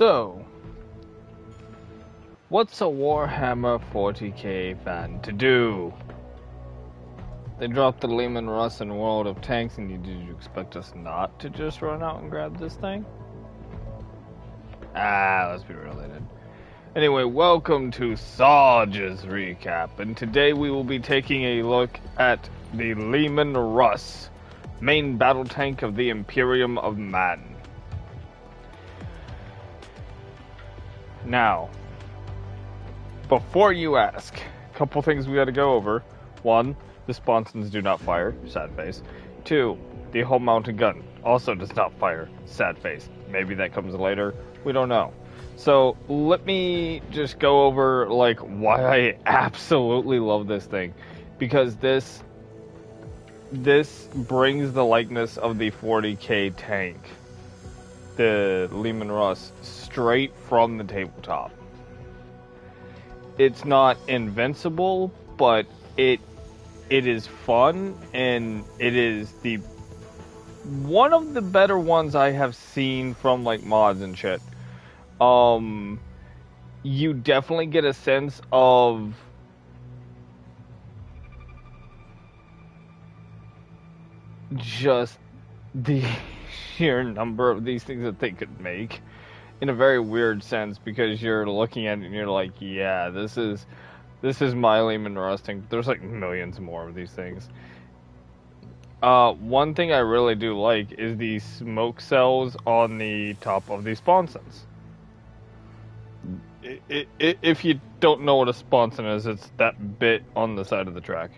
So, what's a Warhammer 40k fan to do? They dropped the lemun Russ in World of Tanks, and did you expect us not to just run out and grab this thing? Let's be related. Anyway, welcome to Sarge's Recap, and today we will be taking a look at the lemun Russ, main battle tank of the Imperium of Man. Now, before you ask, a couple things we gotta go over. One, the sponsons do not fire, sad face. Two, the whole mounted gun also does not fire, sad face. Maybe that comes later, we don't know. So, let me just go over, why I absolutely love this thing. Because this brings the likeness of the 40k tank, the lemun Russ, straight from the tabletop. It's not invincible, but it is fun, and it is one of the better ones I have seen from mods and shit. You definitely get a sense of just the sheer number of these things that they could make in a very weird sense, because you're looking at it and you're like, yeah, this is my lemun rusting. There's millions more of these things. One thing I really do like is the smoke cells on the top of the sponsons. If you don't know what a sponson is, it's that bit on the side of the track.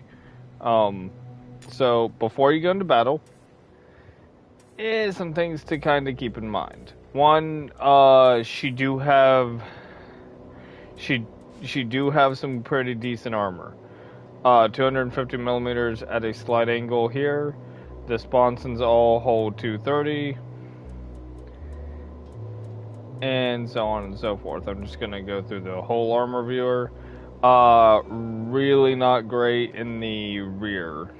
So before you go into battle, some things to kind of keep in mind. One, she do have some pretty decent armor. 250 millimeters at a slight angle here. The sponsons all hold 230, and so on and so forth. I'm just gonna go through the whole armor viewer. Really not great in the rear.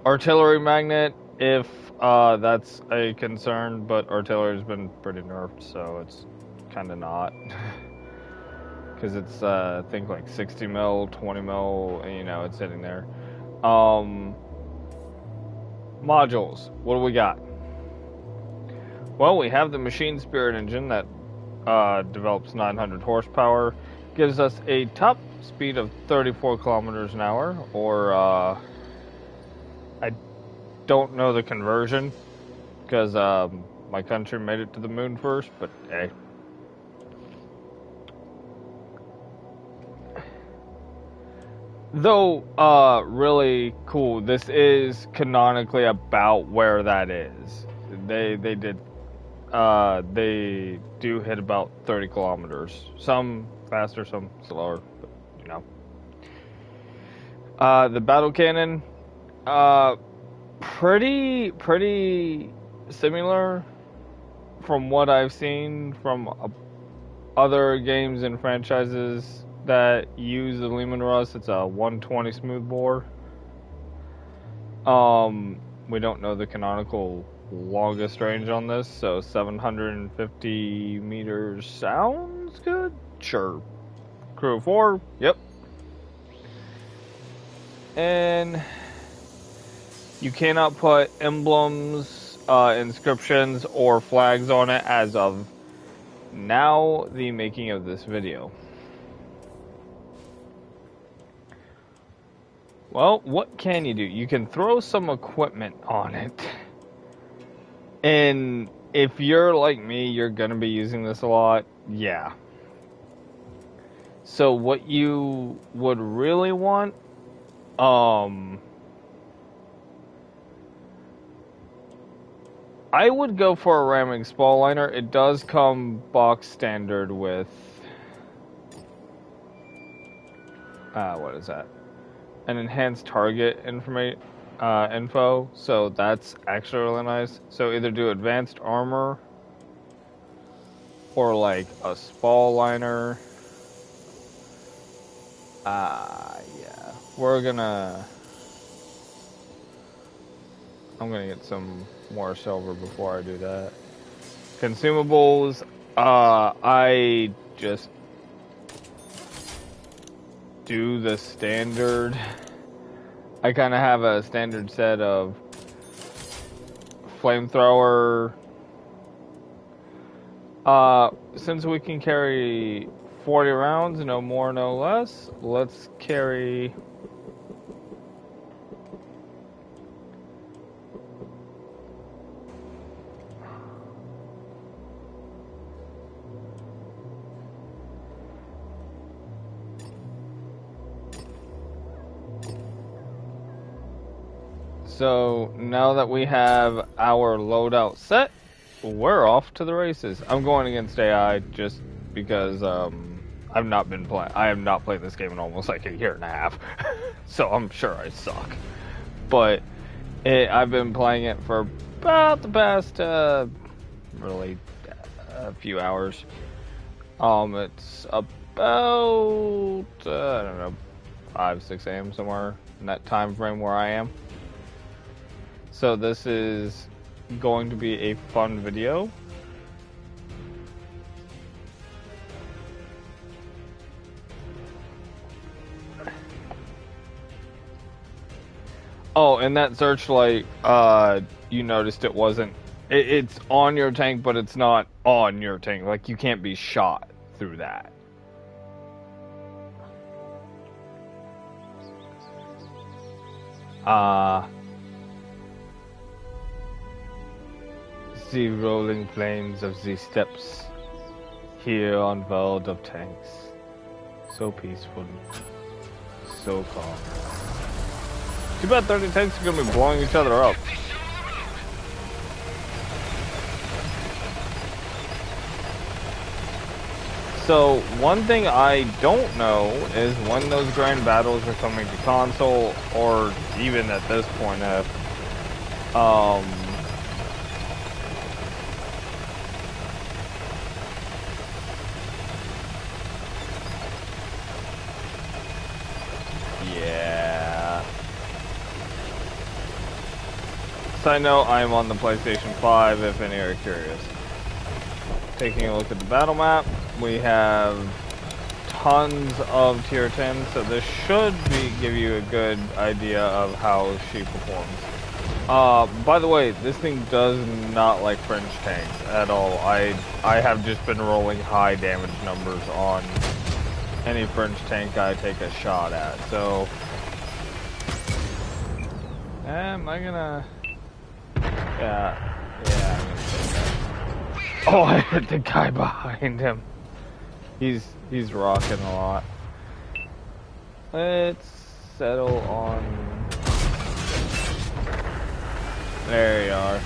Artillery magnet, if that's a concern, but artillery's been pretty nerfed, so it's kind of not. Because it's, I think 60 mil, 20 mil, it's sitting there. Modules, what do we got? Well, we have the Machine Spirit engine that develops 900 horsepower, gives us a top speed of 34 kilometers an hour, or I don't know the conversion, because my country made it to the moon first, but hey. Though, really cool, this is canonically about where that is. They do hit about 30 kilometers. Some faster, some slower, but, the battle cannon, pretty similar from what I've seen from other games and franchises that use the lemun Russ. It's a 120 smoothbore. We don't know the canonical longest range on this, so 750 meters sounds good? Sure. Crew of 4, yep. And you cannot put emblems, inscriptions, or flags on it as of now, the making of this video. Well, what can you do? You can throw some equipment on it. And if you're like me, you're gonna be using this a lot. Yeah. So what you would really want, I would go for a ramming spall liner. It does come box standard with, what is that? An enhanced target info, so that's actually really nice. So either do advanced armor or a spall liner. Yeah, I'm gonna get some more silver before I do that. Consumables, I just do the standard. I kind of have a standard set of flamethrower. Since we can carry 40 rounds, no more, no less, let's carry... So now that we have our loadout set, we're off to the races. I'm going against AI just because I've not been playing. I have not played this game in almost like a year and a half, so I'm sure I suck. But I've been playing it for about the past really a few hours. It's about I don't know 5-6 a.m. somewhere in that time frame where I am. So this is going to be a fun video. Oh, and that searchlight, you noticed it wasn't, it's on your tank, but it's not on your tank. Like, you can't be shot through that. The rolling plains of the steppes here on world of tanks. So peaceful, so calm. Too bad 30 tanks are gonna be blowing each other up. So one thing I don't know is when those grand battles are coming to console, or even at this point, yeah. Side note, I am on the PlayStation 5 if any are curious. Taking a look at the battle map, we have tons of tier 10, so this should give you a good idea of how she performs. By the way, this thing does not like French tanks at all. I have just been rolling high damage numbers on any French tank I take a shot at, so... Am I gonna... Yeah, I'm gonna take that. Oh, I hit the guy behind him. He's rocking a lot. Let's settle on... There you are.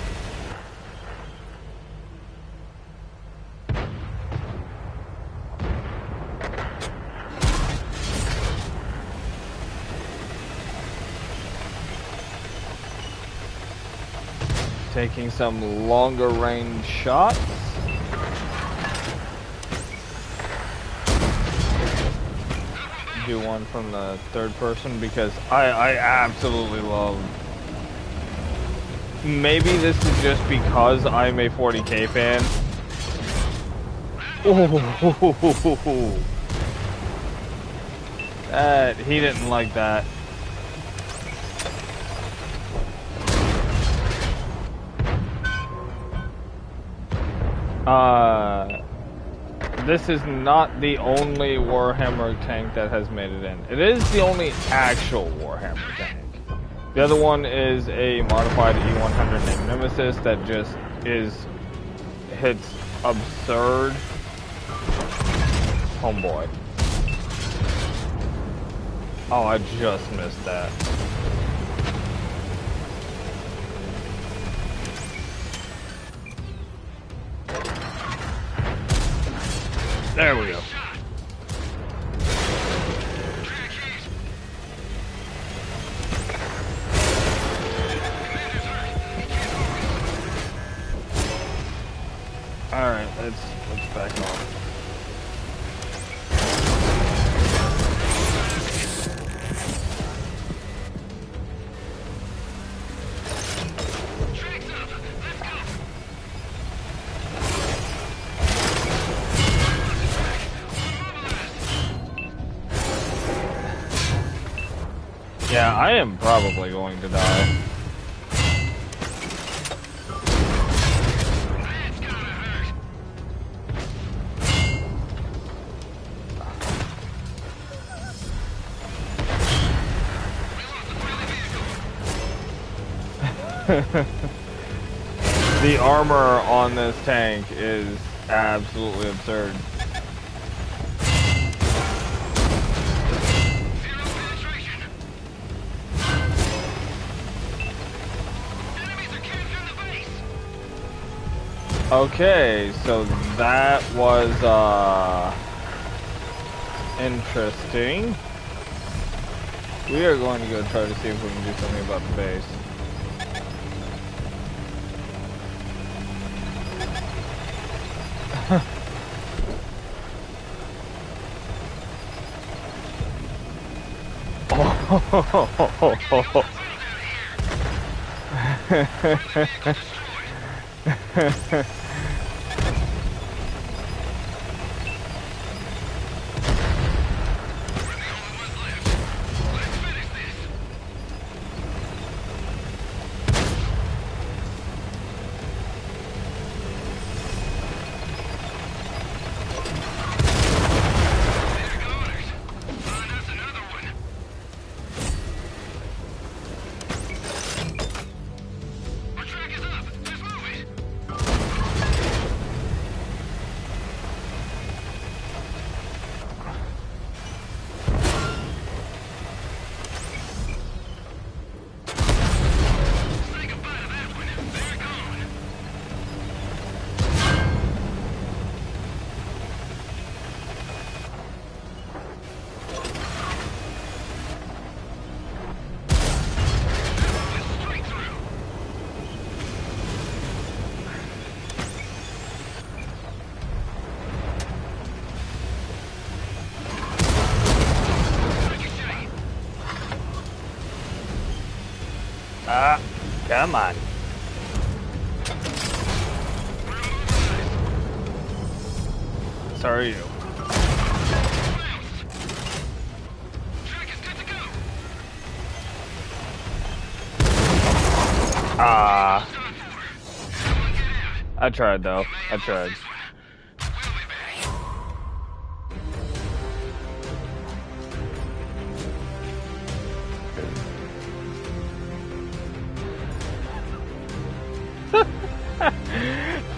Taking some longer range shots. Do one from the third person because I absolutely love. Maybe this is just because I'm a 40K fan. Oh, that he didn't like that. This is not the only Warhammer tank that has made it in. It is the only actual Warhammer tank. The other one is a modified E100 named Nemesis that just hits absurd. Homeboy. Oh, I just missed that. There we go. All right, let's back off. Yeah, I am probably going to die. The armor on this tank is absolutely absurd. Okay, so that was interesting. We are going to go try to see if we can do something about the base. Come on. Sorry, you. I tried though. I tried.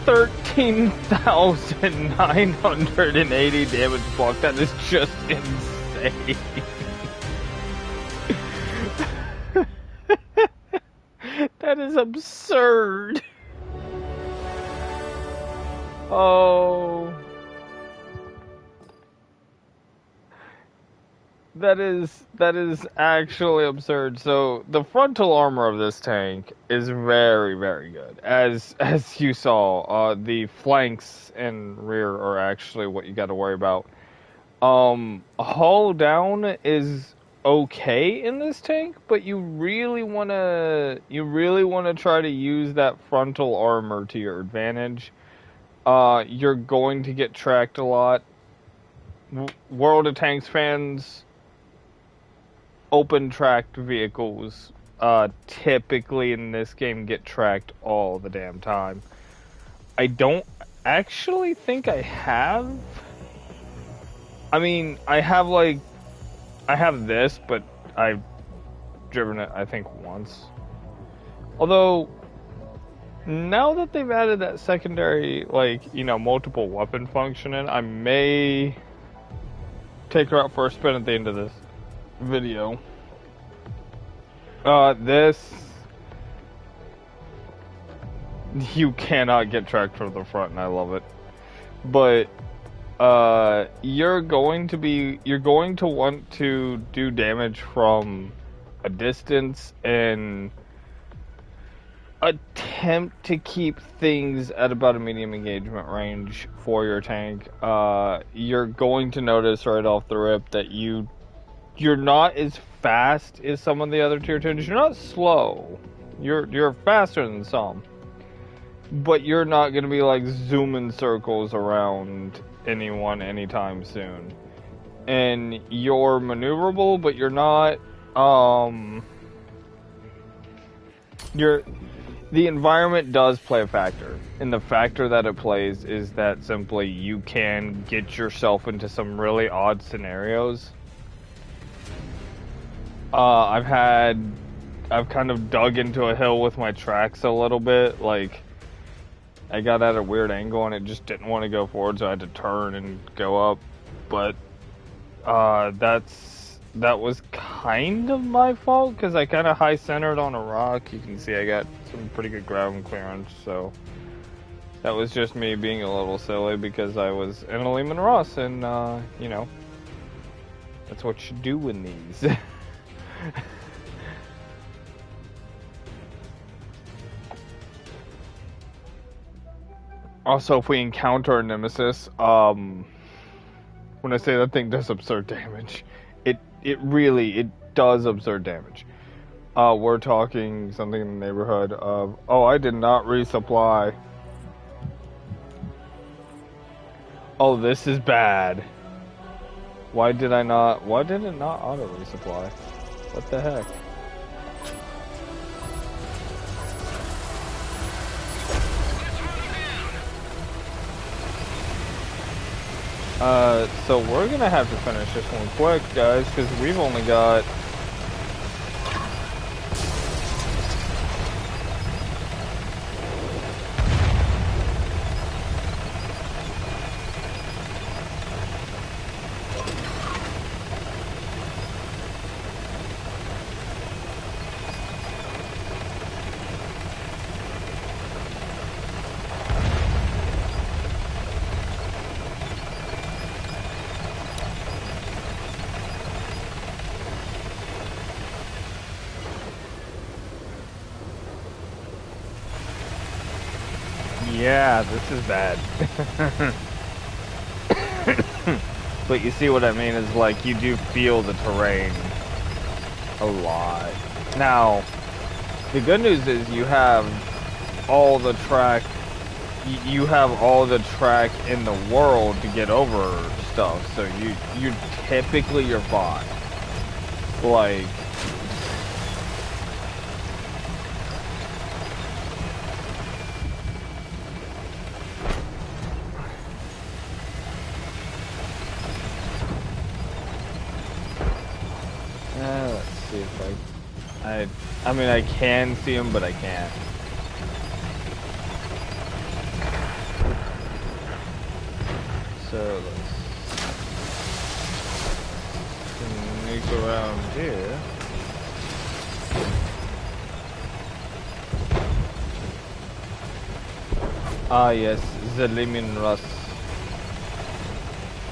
$13,980 damage block. That is just insane. That is absurd. Oh. That is actually absurd. So the frontal armor of this tank is very, very good. As you saw, the flanks and rear are actually what you got to worry about. Hull down is okay in this tank, but you really wanna try to use that frontal armor to your advantage. You're going to get tracked a lot. World of Tanks fans, open tracked vehicles typically in this game get tracked all the damn time. I don't actually think I have. I mean, I have this, but I've driven it I think once. Although now that they've added that secondary, multiple weapon function in, I may take her out for a spin at the end of this video. This, you cannot get tracked from the front, and I love it. But you're going to want to do damage from a distance and attempt to keep things at about a medium engagement range for your tank. You're going to notice right off the rip that you're not as fast as some of the other tier 10s. You're not slow. You're faster than some. But you're not going to be like zooming circles around anyone anytime soon. And you're maneuverable, but you're not You're the environment does play a factor, and the factor that it plays is that simply you can get yourself into some really odd scenarios. I've kind of dug into a hill with my tracks a little bit, like I got at a weird angle and it just didn't want to go forward, so I had to turn and go up, but that was kind of my fault, because I kind of high-centered on a rock. You can see I got some pretty good ground clearance, so that was just me being a little silly because I was in a lemun Russ, and, you know, that's what you do in these. Also, if we encounter a nemesis, when I say that thing does absurd damage, it really does absurd damage. We're talking something in the neighborhood of, oh, I did not resupply. Oh, this is bad. Why did it not auto resupply? What the heck? So we're gonna have to finish this one quick, guys, because we've only got... Yeah, this is bad. But you see what I mean is, like, you do feel the terrain a lot. Now, the good news is you have all the track, you have all the track in the world to get over stuff, so you typically you're fine. Like, let's see if I mean, I can see him, but I can't. So let's sneak around here. Ah yes, the lemun Russ.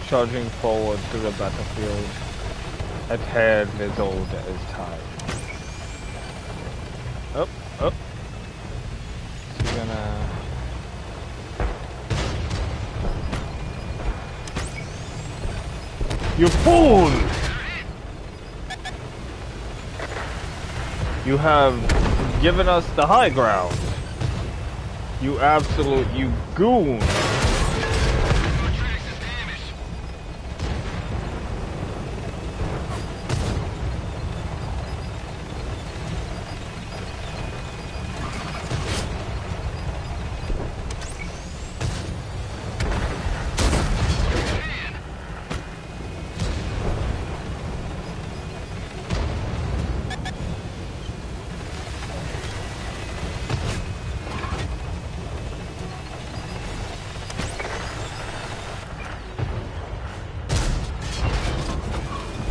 Charging forward to the battlefield. A tale as old as time. Up, up. So you're gonna... You fool! You have given us the high ground. You absolute, you goon.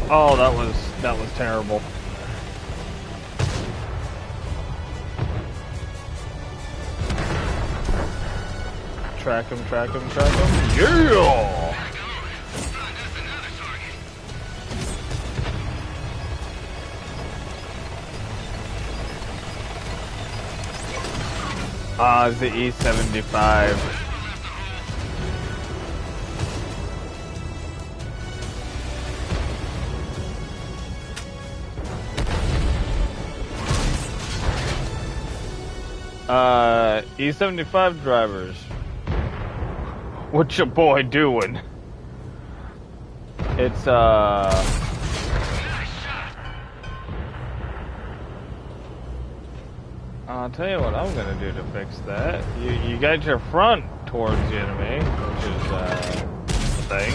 Oh, that was terrible. Track him, track him, track him. Yeah! Ah, the E75. E75 drivers. What your boy doing? It's I'll tell you what I'm gonna do to fix that. You got your front towards the enemy, which is the thing,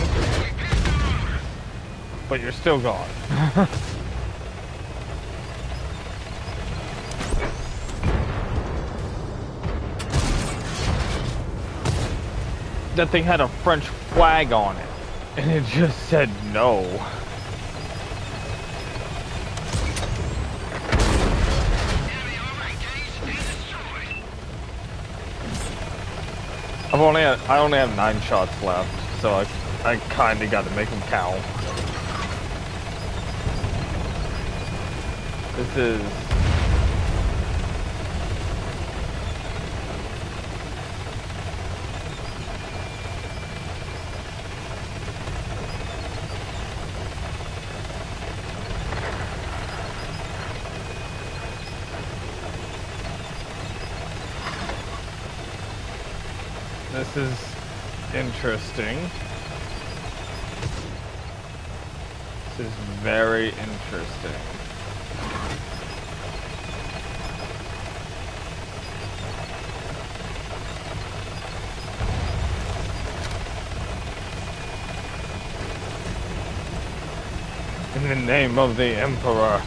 but you're still gone. That thing had a French flag on it, and it just said no. I only have 9 shots left, so I kinda got to make them count. This is... This is interesting. This is very interesting. In the name of the Emperor.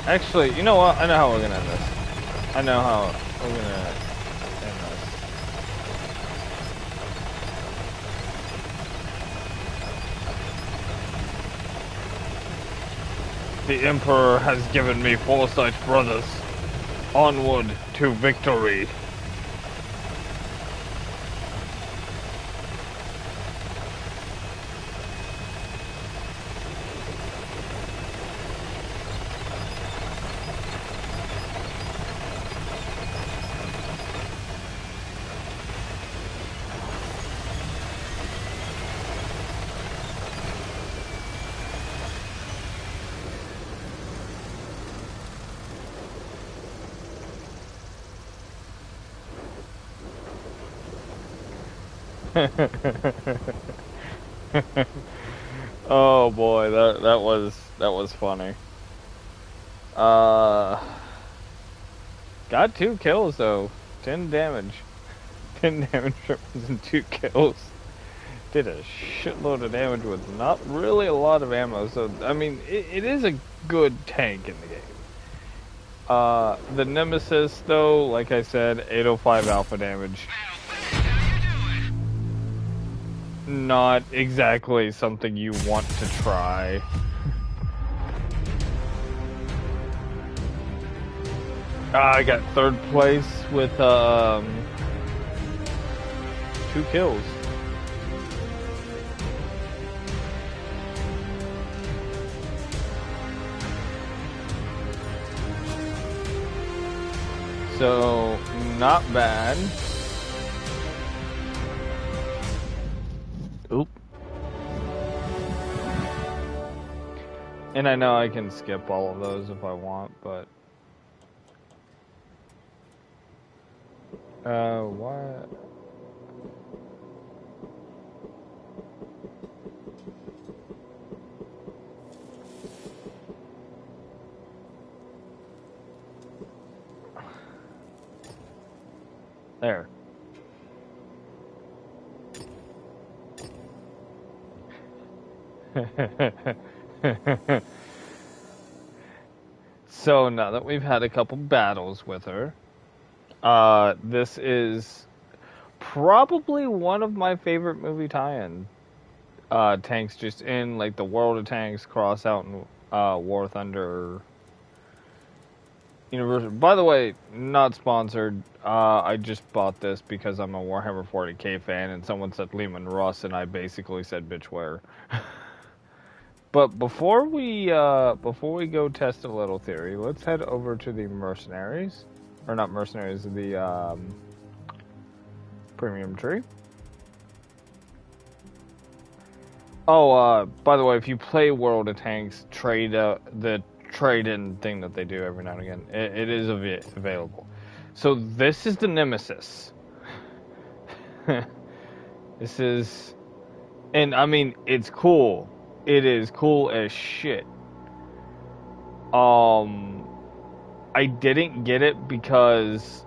Actually, you know what? I know how we're gonna end this. I know how we're gonna end this. The Emperor has given me foresight, brothers. Onward to victory. Oh boy, that was funny. Got 2 kills though. 10 damage. 10 damage and 2 kills. Did a shitload of damage with not really a lot of ammo. So I mean, it is a good tank in the game. The Nemesis though, like I said, 805 alpha damage. Not exactly something you want to try. I got 3rd place with 2 kills. So, not bad. Oop. And I know I can skip all of those if I want, but... what? There. So now that we've had a couple battles with her, this is probably one of my favorite movie tie-in tanks, just in like the World of Tanks, Cross Out, and War Thunder Universal. By the way, not sponsored. I just bought this because I'm a Warhammer 40k fan, and someone said lemun Russ, and I basically said bitchware. But before we go test a little theory, let's head over to the mercenaries, or not mercenaries, the premium tree. Oh, by the way, if you play World of Tanks, trade the trade-in thing that they do every now and again. It is available. So this is the Nemesis. This is, and I mean, it's cool. It is cool as shit. I didn't get it because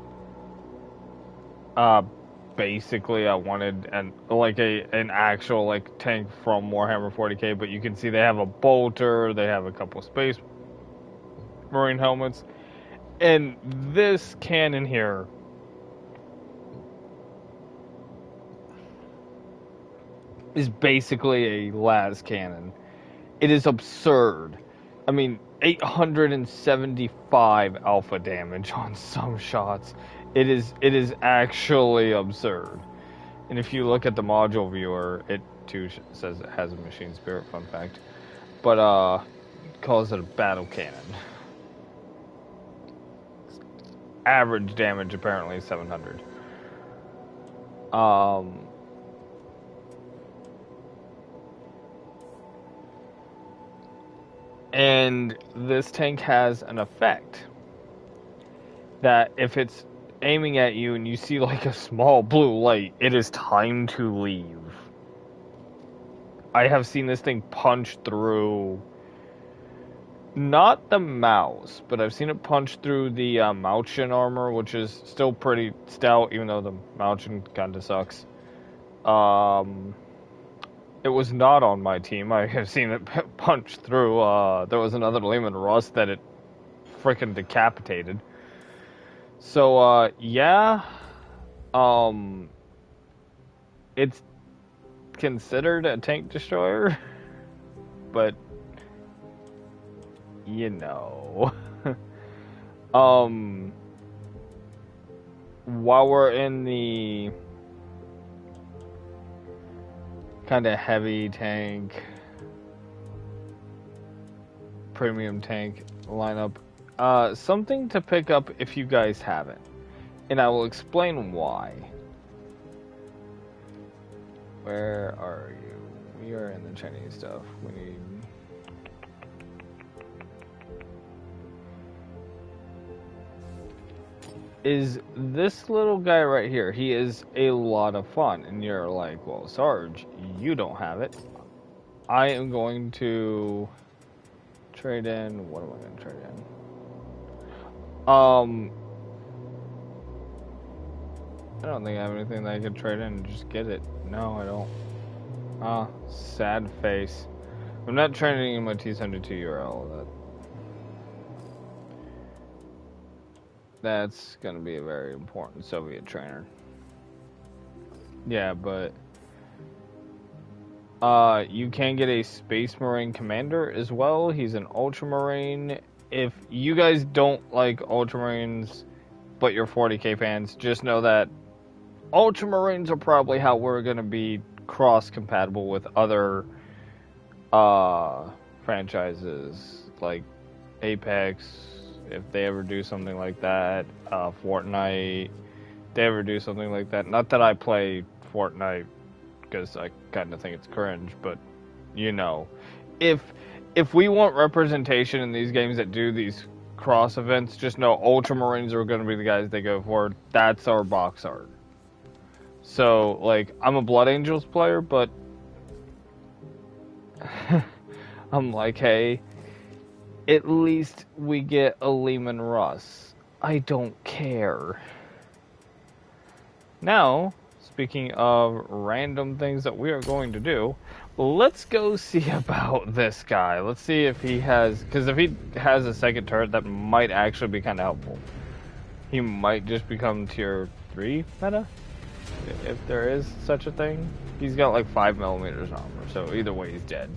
basically I wanted an actual like tank from Warhammer 40k, but you can see they have a bolter, they have a couple space marine helmets, and this cannon here is basically a las cannon. It is absurd. I mean, 875 alpha damage on some shots. It is actually absurd. And if you look at the module viewer, it too says it has a machine spirit, fun fact. But calls it a battle cannon. Average damage apparently is 700. And this tank has an effect that if it's aiming at you and you see like a small blue light, it is time to leave. I have seen this thing punch through not the mouse, but I've seen it punch through the Mauchian armor, which is still pretty stout, even though the Mauchian kind of sucks. It was not on my team. I have seen it punch through. There was another lemun, Russ, that it freaking decapitated. So, yeah. It's considered a tank destroyer, but, you know. While we're in the kind of heavy tank, premium tank lineup, something to pick up if you guys haven't, and I will explain why. Where are you? We are in the Chinese stuff. We need... is this little guy right here. He is a lot of fun, and you're like, well, Sarge, you don't have it. I am going to trade in... what am I going to trade in? I don't think I have anything that I could trade in and just get it. No, I don't. Sad face. I'm not trading in my T-72 URL. That's gonna be a very important Soviet trainer. Yeah, but you can get a Space Marine Commander as well. He's an Ultramarine. If you guys don't like Ultramarines, but you're 40k fans, just know that Ultramarines are probably how we're gonna be cross-compatible with other franchises like Apex, if they ever do something like that, Fortnite, if they ever do something like that. Not that I play Fortnite, because I kind of think it's cringe, but, you know, if we want representation in these games that do these cross events, just know Ultramarines are going to be the guys they go for. That's our box art. So, like, I'm a Blood Angels player, but I'm like, hey, at least we get a Lehman Russ. I don't care. Now, speaking of random things that we are going to do, let's go see about this guy. Let's see if he has... because if he has a second turret, that might actually be kind of helpful. He might just become tier 3 meta, if there is such a thing. He's got like 5mm armor, so either way he's dead.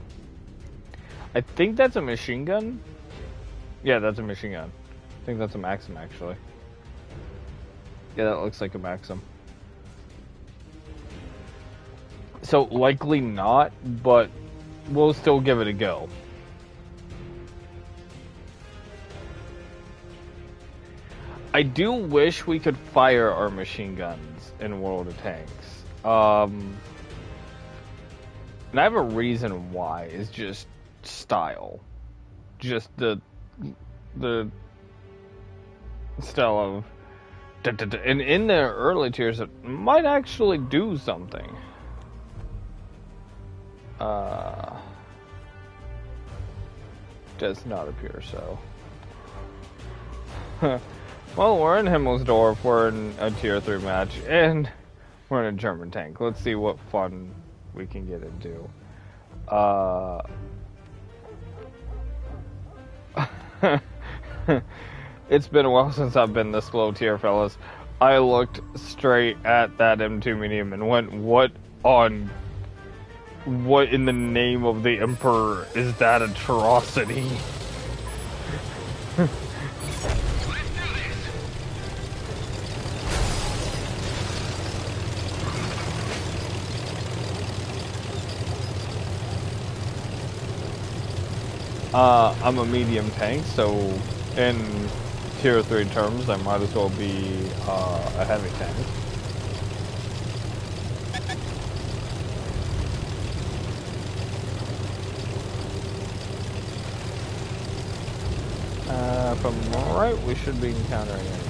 I think that's a machine gun. Yeah, that's a machine gun. I think that's a Maxim, actually. Yeah, that looks like a Maxim. So, likely not, but we'll still give it a go. I do wish we could fire our machine guns in World of Tanks. And I have a reason why. It's just style. Just the style of... and in the early tiers, it might actually do something. Does not appear so. Well, we're in Himmelsdorf, we're in a tier 3 match, and we're in a German tank. Let's see what fun we can get into. It's been a while since I've been this low tier, fellas. I looked straight at that M2 medium and went, what in the name of the Emperor is that atrocity? I'm a medium tank, so in tier 3 terms, I might as well be a heavy tank. From right, we should be encountering it.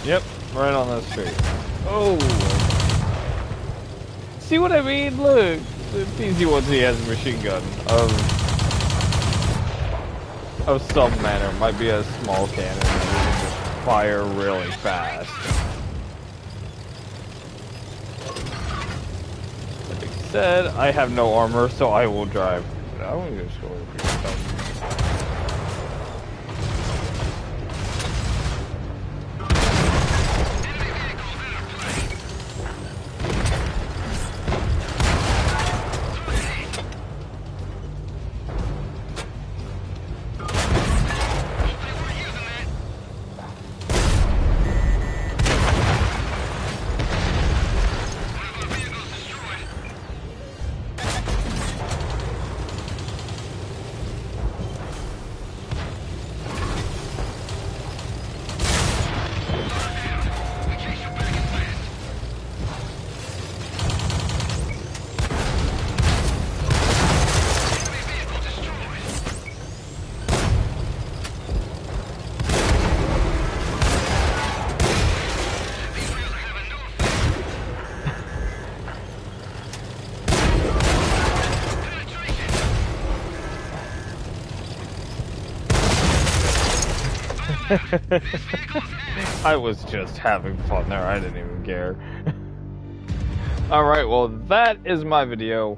Yep, right on the street. Oh! See what I mean? Look! The PZ-1Z has a machine gun of some manner. It might be a small cannon that can just fire really fast. That being said, I have no armor, so I will drive. I want to just go over here. I was just having fun there, I didn't even care. Alright, well that is my video.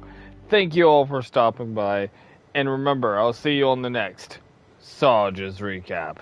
Thank you all for stopping by. And remember, I'll see you on the next Sages Recap.